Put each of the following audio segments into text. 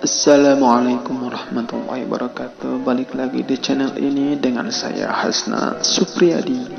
Assalamualaikum warahmatullahi wabarakatuh. Balik lagi di channel ini dengan saya Hasna Supriyadi.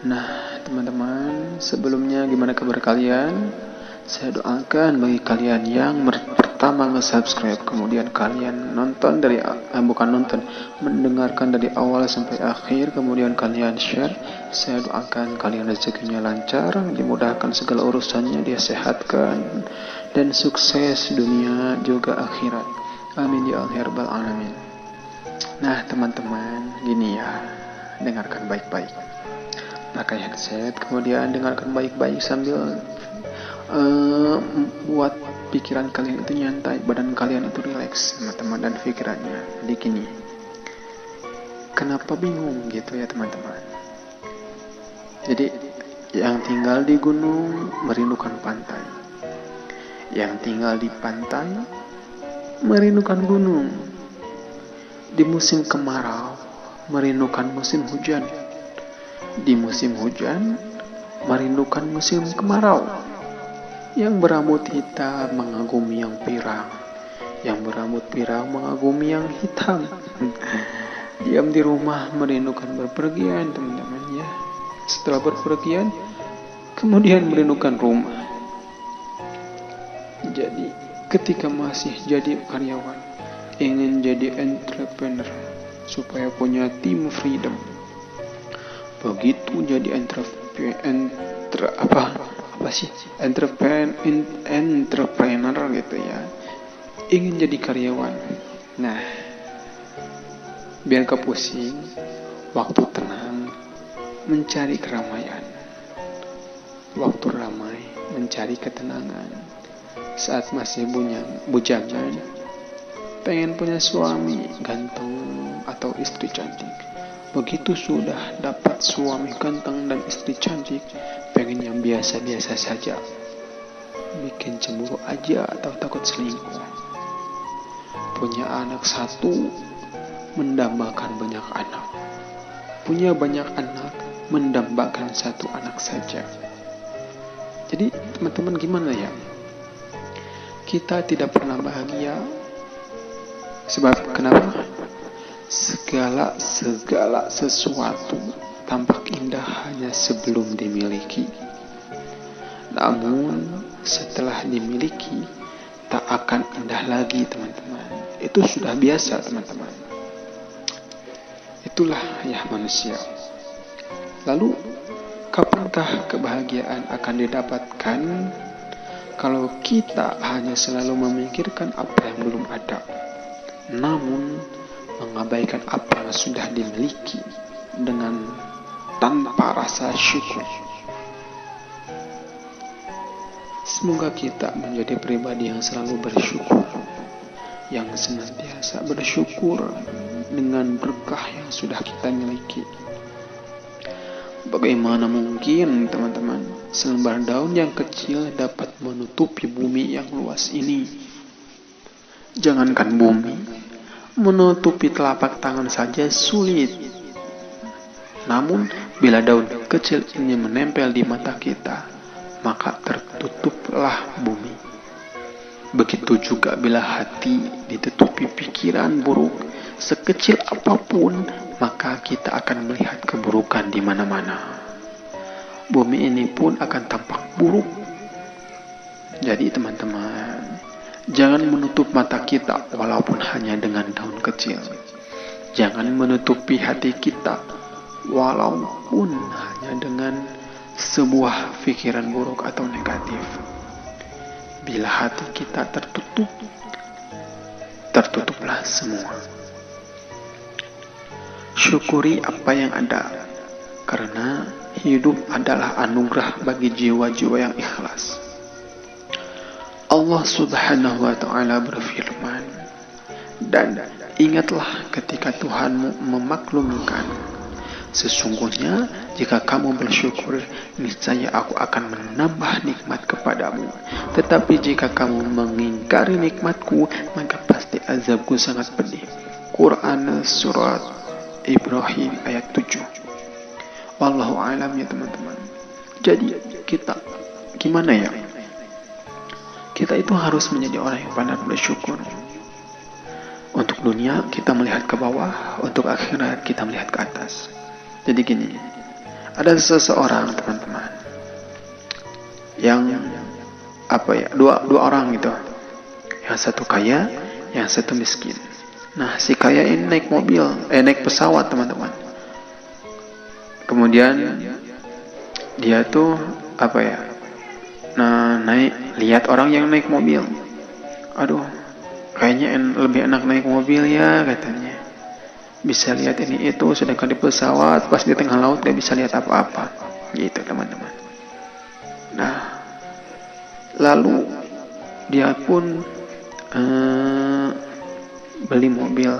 Nah teman-teman, sebelumnya gimana kabar kalian? Saya doakan bagi kalian yang pertama nge-subscribe, kemudian kalian nonton dari mendengarkan dari awal sampai akhir, kemudian kalian share. Saya doakan kalian rezekinya lancar, dimudahkan segala urusannya, dia sehatkan dan sukses dunia juga akhirat. Amin ya Allah rabbal alamin. Nah teman-teman, gini ya, dengarkan baik-baik. Pakai headset, kemudian dengarkan baik-baik sambil buat pikiran kalian itu nyantai, badan kalian itu rileks, teman-teman, dan pikirannya. Jadi gini, kenapa bingung gitu ya teman-teman? Jadi yang tinggal di gunung merindukan pantai, yang tinggal di pantai merindukan gunung, di musim kemarau merindukan musim hujan, di musim hujan merindukan musim kemarau. Yang berambut hitam mengagumi yang pirang, yang berambut pirang mengagumi yang hitam. Diam di rumah merindukan berpergian, teman-teman ya. Setelah berpergian, kemudian merindukan rumah. Jadi, ketika masih jadi karyawan, ingin jadi entrepreneur supaya punya tim freedom. Begitu jadi entrepreneur gitu ya, ingin jadi karyawan. Nah, biar gak pusing, waktu tenang mencari keramaian, waktu ramai mencari ketenangan. Saat masih bujangan, pengen punya suami ganteng atau istri cantik. Begitu sudah dapat suami ganteng dan istri cantik, pengen yang biasa-biasa saja, bikin cemburu aja atau takut selingkuh. Punya anak satu, mendambakan banyak anak. Punya banyak anak, mendambakan satu anak saja. Jadi teman-teman gimana ya? Kita tidak pernah bahagia. Sebab kenapa? Segala sesuatu tampak indah hanya sebelum dimiliki. Namun setelah dimiliki tak akan indah lagi, teman-teman. Itu sudah biasa, teman-teman. Itulah ya manusia. Lalu kapankah kebahagiaan akan didapatkan kalau kita hanya selalu memikirkan apa yang belum ada, namun mengabaikan apa yang sudah dimiliki dengan tanpa rasa syukur? Semoga kita menjadi pribadi yang selalu bersyukur, yang senantiasa bersyukur dengan berkah yang sudah kita miliki. Bagaimana mungkin teman-teman selembar daun yang kecil dapat menutupi bumi yang luas ini? Jangankan bumi, menutupi telapak tangan saja sulit. Namun bila daun kecil ini menempel di mata kita, maka tertutuplah bumi. Begitu juga bila hati ditutupi pikiran buruk sekecil apapun, maka kita akan melihat keburukan di mana-mana. Bumi ini pun akan tampak buruk. Jadi teman-teman, jangan menutup mata kita walaupun hanya dengan daun kecil. Jangan menutupi hati kita walaupun hanya dengan sebuah pikiran buruk atau negatif. Bila hati kita tertutup, tertutuplah semua. Syukuri apa yang ada, karena hidup adalah anugerah bagi jiwa-jiwa yang ikhlas. Allah Subhanahu wa ta'ala berfirman, dan ingatlah ketika Tuhanmu memaklumkan, sesungguhnya jika kamu bersyukur, niscaya aku akan menambah nikmat kepadamu. Tetapi jika kamu mengingkari nikmatku, maka pasti azabku sangat pedih. Quran surat Ibrahim ayat 7. Wallahu alam ya teman-teman. Jadi kita gimana ya? kita itu harus menjadi orang yang pandai bersyukur. Untuk dunia kita melihat ke bawah, untuk akhirat kita melihat ke atas. Jadi gini, ada seseorang teman-teman yang dua orang gitu, yang satu kaya, yang satu miskin. Nah, si kaya ini naik naik pesawat teman-teman. Kemudian dia tuh lihat orang yang naik mobil. Aduh, kayaknya lebih enak naik mobil ya katanya. Bisa lihat ini itu, sedangkan di pesawat pas di tengah laut gak bisa lihat apa-apa. Gitu teman-teman. Nah, lalu dia pun beli mobil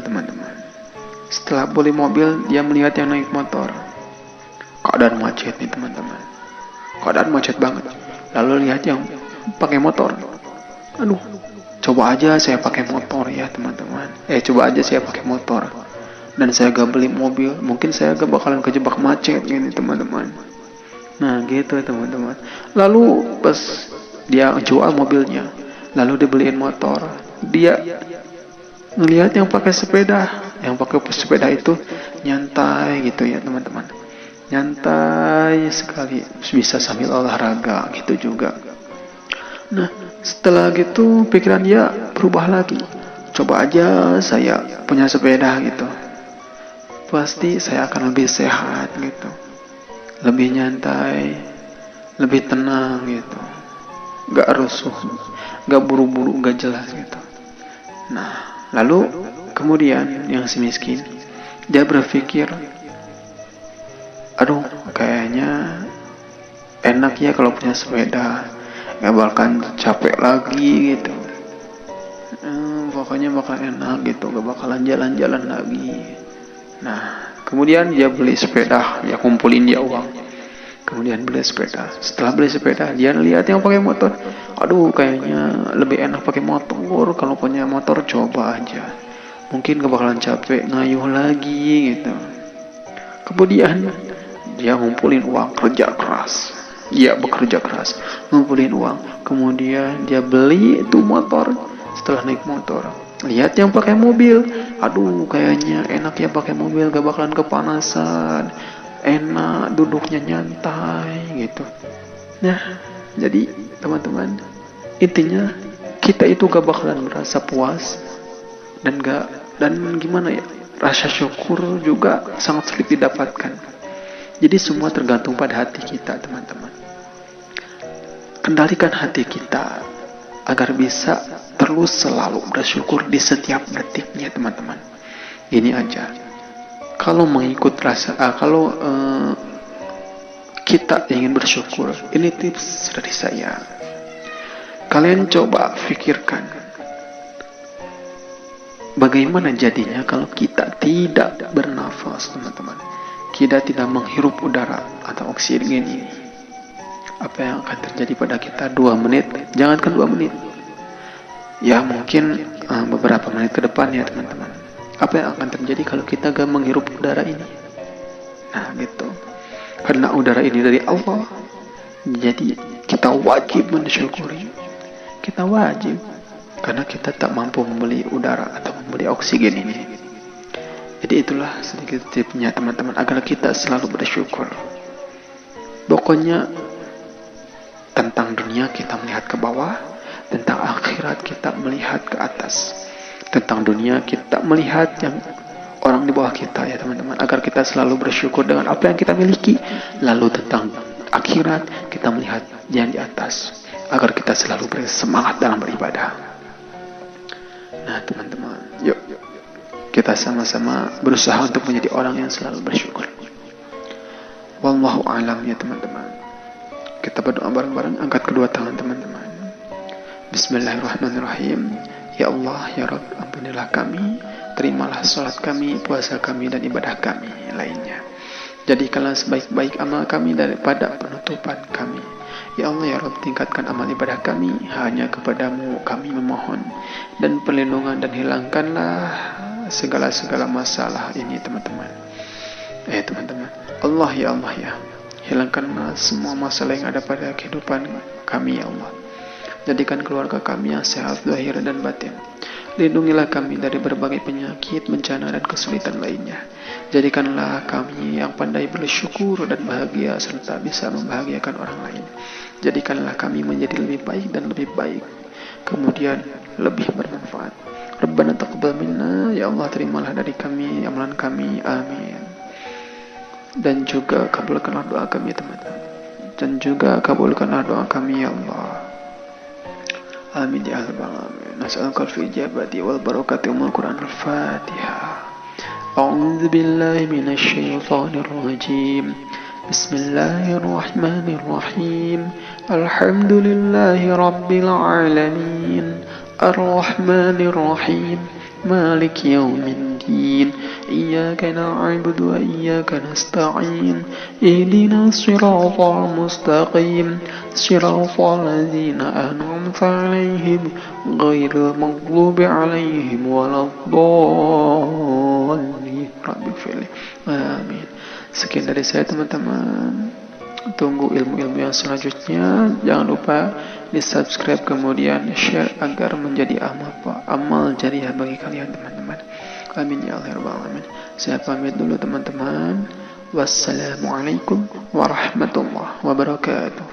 teman-teman. Setelah beli mobil, dia melihat yang naik motor. Keadaan macet nih teman-teman. Keadaan macet banget. Lalu lihat yang pakai motor. Aduh, coba aja saya pakai motor ya teman-teman. Coba aja saya pakai motor. Dan saya gak beli mobil, mungkin saya gak bakalan kejebak macet gini teman-teman. Nah gitu teman-teman. Lalu pas dia jual mobilnya, lalu dibeliin motor, dia ngelihat yang pakai sepeda. Yang pakai sepeda itu nyantai gitu ya teman-teman. Nyantai sekali, bisa sambil olahraga gitu juga. Nah, setelah gitu pikiran dia berubah lagi. Coba aja saya punya sepeda gitu. Pasti saya akan lebih sehat gitu. Lebih nyantai, lebih tenang gitu. Gak rusuh, gak buru-buru, gak jelas gitu. Nah, lalu kemudian yang si miskin, dia berpikir, aduh kayaknya enak ya kalau punya sepeda, gak bakalan capek lagi gitu. Pokoknya bakal enak gitu, gak bakalan jalan-jalan lagi. Nah, kemudian dia beli sepeda, dia kumpulin dia uang. Kemudian beli sepeda. Setelah beli sepeda, dia lihat yang pakai motor. Aduh, kayaknya lebih enak pakai motor. Kalau punya motor coba aja. Mungkin gak bakalan capek ngayuh lagi gitu. Kemudian dia ngumpulin uang, kerja keras. Dia bekerja keras, ngumpulin uang. Kemudian dia beli itu motor. Setelah naik motor, lihat yang pakai mobil. Aduh, kayaknya enak ya pakai mobil, gak bakalan kepanasan. Enak, duduknya nyantai gitu. Nah, jadi teman-teman, intinya kita itu gak bakalan merasa puas dan gimana ya, rasa syukur juga sangat sulit didapatkan. Jadi semua tergantung pada hati kita teman-teman. Kendalikan hati kita agar bisa terus selalu bersyukur di setiap detiknya teman-teman. Ini aja. Kalau mengikut kita ingin bersyukur, ini tips dari saya. Kalian coba pikirkan, bagaimana jadinya kalau kita tidak bernafas, teman-teman. Kita tidak menghirup udara atau oksigen ini. Apa yang akan terjadi pada kita 2 menit? Jangankan 2 menit. Ya mungkin beberapa menit ke depan ya teman-teman. Apa yang akan terjadi kalau kita gak menghirup udara ini? Nah gitu. Karena udara ini dari Allah, jadi kita wajib mensyukuri. Kita wajib. Karena kita tak mampu membeli udara atau membeli oksigen ini. Jadi itulah sedikit tipsnya teman-teman, agar kita selalu bersyukur. Pokoknya tentang dunia kita melihat ke bawah, tentang akhirat kita melihat ke atas. Tentang dunia kita melihat yang orang di bawah kita ya teman-teman, agar kita selalu bersyukur dengan apa yang kita miliki. Lalu tentang akhirat kita melihat yang di atas, agar kita selalu bersemangat dalam beribadah. Nah teman-teman, yuk kita sama-sama berusaha untuk menjadi orang yang selalu bersyukur. Wallahu a'lam ya teman-teman. Kita berdoa bareng-bareng, angkat kedua tangan teman-teman. Bismillahirrahmanirrahim. Ya Allah, ya Rabb, ampunilah kami, terimalah salat kami, puasa kami, dan ibadah kami lainnya. Jadikanlah sebaik-baik amal kami daripada penutupan kami. Ya Allah, ya Rabb, tingkatkan amal ibadah kami, hanya kepadamu kami memohon, dan perlindungan, dan hilangkanlah segala-segala masalah ini teman-teman. Teman-teman, Allah ya Allah ya Hilangkanlah semua masalah yang ada pada kehidupan kami, ya Allah. Jadikan keluarga kami yang sehat zahir dan batin. Lindungilah kami dari berbagai penyakit, bencana, dan kesulitan lainnya. Jadikanlah kami yang pandai bersyukur dan bahagia serta bisa membahagiakan orang lain. Jadikanlah kami menjadi lebih baik dan lebih baik, kemudian lebih bermanfaat. Rabbana taqabbal minna, ya Allah, terimalah dari kami amalan kami, amin. Dan juga kabulkanlah doa kami, teman-teman. Dan juga kabulkanlah doa kami, ya Allah. Amin ya rabbal alamin. Nas'aluka al-ijabati wal barakati wal Qur'an al-Fatihah. A'udzu billahi minasy syaithanir rajim. Bismillahirrahmanirrahim. Alhamdulillahi rabbil alamin. Ar-Rahmanir Rahim. Malik yaumiddin. Iyyaka na'budu wa iyyaka nasta'in. Ihdinas siratal mustaqim. Siratal ladzina an'amta 'alaihim ghairil maghdubi 'alaihim waladdallin. Rabbighfirli. Amin. Sekian dari saya, teman-teman. Tunggu ilmu-ilmu yang selanjutnya. Jangan lupa di subscribe kemudian share agar menjadi amal jariah bagi kalian, teman-teman. Amin ya rabbal alamin. Saya pamit dulu, teman-teman. Wassalamualaikum warahmatullahi wabarakatuh.